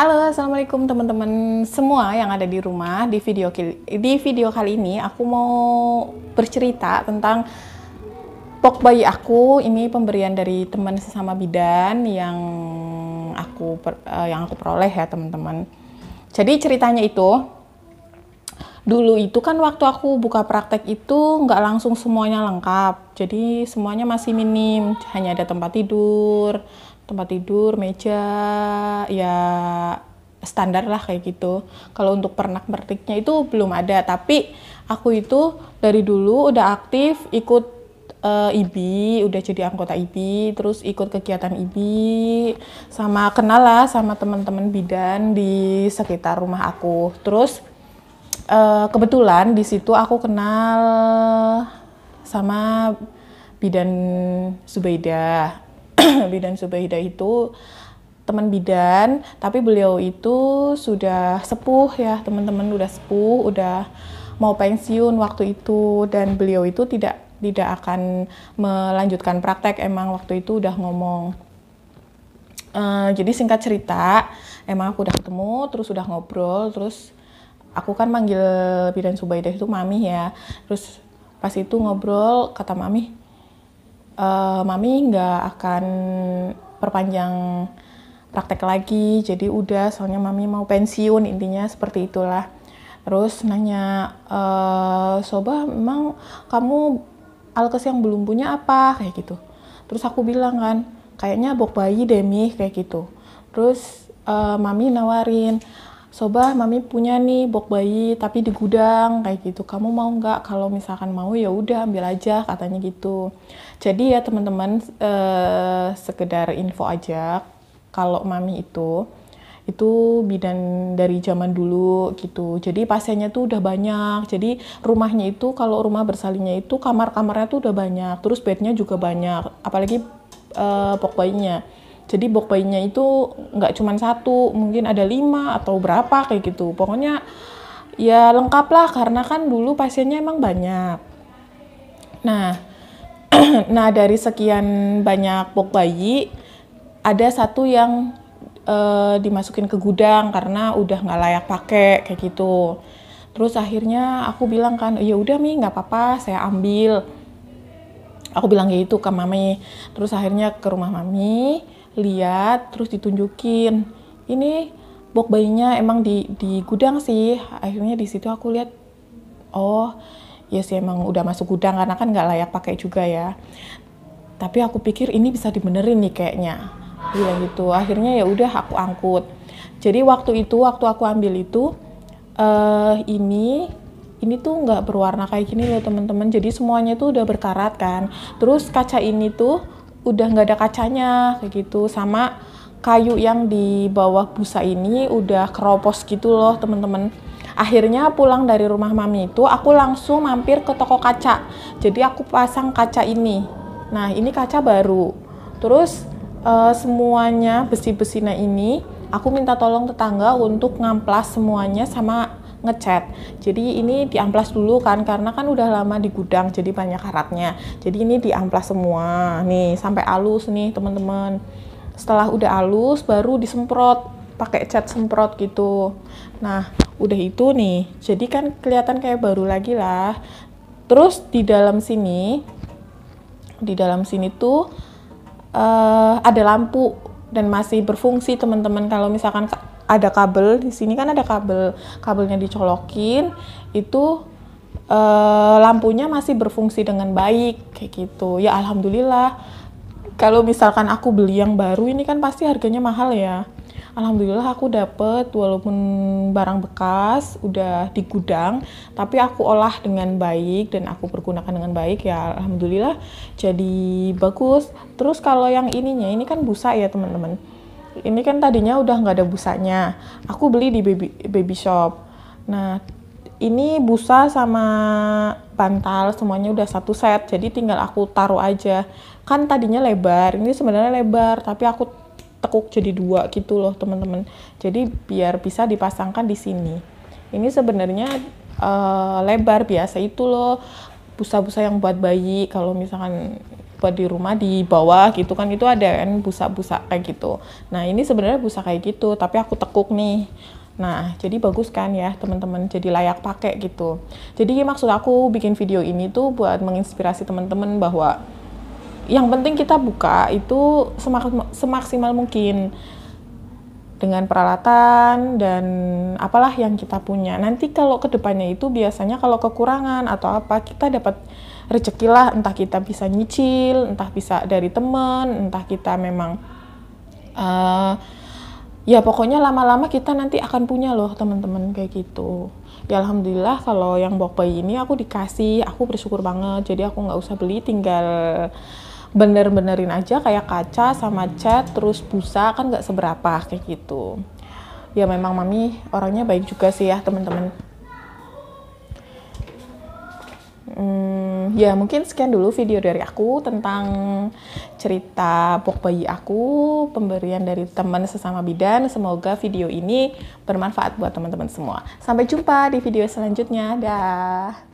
Halo, assalamualaikum teman-teman semua yang ada di rumah. Di video kali ini aku mau bercerita tentang pok bayi aku. Ini pemberian dari teman sesama bidan yang aku peroleh ya teman-teman. Jadi ceritanya itu, dulu itu kan waktu aku buka praktek itu nggak langsung semuanya lengkap. Jadi semuanya masih minim, hanya ada tempat tidur, meja, ya standar lah kayak gitu. Kalau untuk pernak-perniknya itu belum ada, tapi aku itu dari dulu udah aktif ikut IBI, udah jadi anggota IBI, terus ikut kegiatan IBI, sama kenal lah sama teman-teman bidan di sekitar rumah aku. Terus kebetulan di situ aku kenal sama bidan Subaidah. Bidan Subaidah itu teman bidan, tapi beliau itu sudah sepuh ya teman-teman, udah mau pensiun waktu itu, dan beliau itu tidak akan melanjutkan praktek, emang waktu itu udah ngomong. Jadi singkat cerita, emang aku udah ketemu, terus udah ngobrol, terus aku kan manggil bidan Subaidah itu Mami ya, terus pas itu ngobrol kata Mami, Mami nggak akan perpanjang praktek lagi, jadi udah, soalnya Mami mau pensiun, intinya seperti itulah. Terus nanya, Soba, memang kamu alkes yang belum punya apa? Kayak gitu. Terus aku bilang kan, kayaknya bok bayi deh Mi, kayak gitu. Terus Mami nawarin, Soba, Mami punya nih bok bayi tapi di gudang kayak gitu. Kamu mau nggak? Kalau misalkan mau ya udah ambil aja, katanya gitu. Jadi ya teman-teman, sekedar info aja, kalau Mami itu bidan dari zaman dulu gitu. Jadi pasiennya tuh udah banyak. Jadi rumahnya itu, kalau rumah bersalinnya itu kamar-kamarnya tuh udah banyak. Terus bednya juga banyak. Apalagi bok bayinya. Jadi bok bayinya itu nggak cuma satu, mungkin ada 5 atau berapa kayak gitu. Pokoknya ya lengkap lah, karena kan dulu pasiennya emang banyak. Nah, dari sekian banyak bok bayi, ada satu yang dimasukin ke gudang karena udah nggak layak pakai kayak gitu. Terus akhirnya aku bilang kan, ya udah Mi, nggak apa-apa, saya ambil. Aku bilang gitu ke Mami. Terus akhirnya ke rumah Mami, lihat, terus ditunjukin, ini bok bayinya emang di gudang sih. Akhirnya di situ aku lihat, oh ya sih emang udah masuk gudang karena kan nggak layak pakai juga ya. Tapi aku pikir ini bisa dibenerin nih kayaknya, bilang gitu. Akhirnya ya udah aku angkut. Jadi waktu aku ambil itu, ini tuh nggak berwarna kayak gini loh teman-teman. Jadi semuanya tuh udah berkarat kan. Terus kaca ini tuh udah nggak ada kacanya kayak gitu, sama kayu yang di bawah busa ini udah keropos gitu loh teman-teman. Akhirnya pulang dari rumah Mami itu aku langsung mampir ke toko kaca. Jadi aku pasang kaca ini. Nah ini kaca baru. Terus semuanya besi-besinya ini aku minta tolong tetangga untuk ngamplas semuanya sama ngecat. Jadi ini diamplas dulu kan, karena kan udah lama di gudang jadi banyak karatnya. Jadi ini diamplas semua nih sampai halus nih teman-teman. Setelah udah halus baru disemprot pakai cat semprot gitu. Nah udah itu nih, jadi kan kelihatan kayak baru lagi lah. Terus di dalam sini tuh ada lampu dan masih berfungsi teman-teman. Kalau misalkan ada kabel di sini, kan ada kabelnya dicolokin, itu lampunya masih berfungsi dengan baik kayak gitu. Ya alhamdulillah. Kalau misalkan aku beli yang baru ini kan pasti harganya mahal ya. Alhamdulillah aku dapet, walaupun barang bekas udah di gudang, tapi aku olah dengan baik dan aku pergunakan dengan baik ya, alhamdulillah jadi bagus. Terus kalau yang ini kan busa ya teman-teman. Ini kan tadinya udah nggak ada busanya. Aku beli di baby shop. Nah, ini busa sama bantal semuanya udah satu set. Jadi tinggal aku taruh aja. Kan tadinya lebar. Ini sebenarnya lebar, tapi aku tekuk jadi 2 gitu loh, teman-teman. Jadi biar bisa dipasangkan di sini. Ini sebenarnya lebar biasa itu loh. Busa-busa yang buat bayi, kalau misalkan buat di rumah di bawah gitu kan, itu ada kan busa-busa kayak gitu. Nah ini sebenarnya busa kayak gitu tapi aku tekuk nih. Nah jadi bagus kan ya teman-teman, jadi layak pakai gitu. Jadi maksud aku bikin video ini tuh buat menginspirasi teman-teman bahwa yang penting kita buka itu semaksimal mungkin dengan peralatan dan apalah yang kita punya. Nanti kalau kedepannya itu biasanya kalau kekurangan atau apa, kita dapat rezeki lah, entah kita bisa nyicil, entah bisa dari temen, entah kita memang ya pokoknya lama-lama kita nanti akan punya loh teman-teman kayak gitu. Ya alhamdulillah kalau yang box bayi ini aku dikasih, aku bersyukur banget. Jadi aku nggak usah beli, tinggal bener-benerin aja kayak kaca sama cat, terus busa kan nggak seberapa kayak gitu. Ya memang mami orangnya baik juga sih ya teman-teman. Ya mungkin sekian dulu video dari aku tentang cerita box bayi aku, pemberian dari teman sesama bidan. Semoga video ini bermanfaat buat teman-teman semua. Sampai jumpa di video selanjutnya. Dah.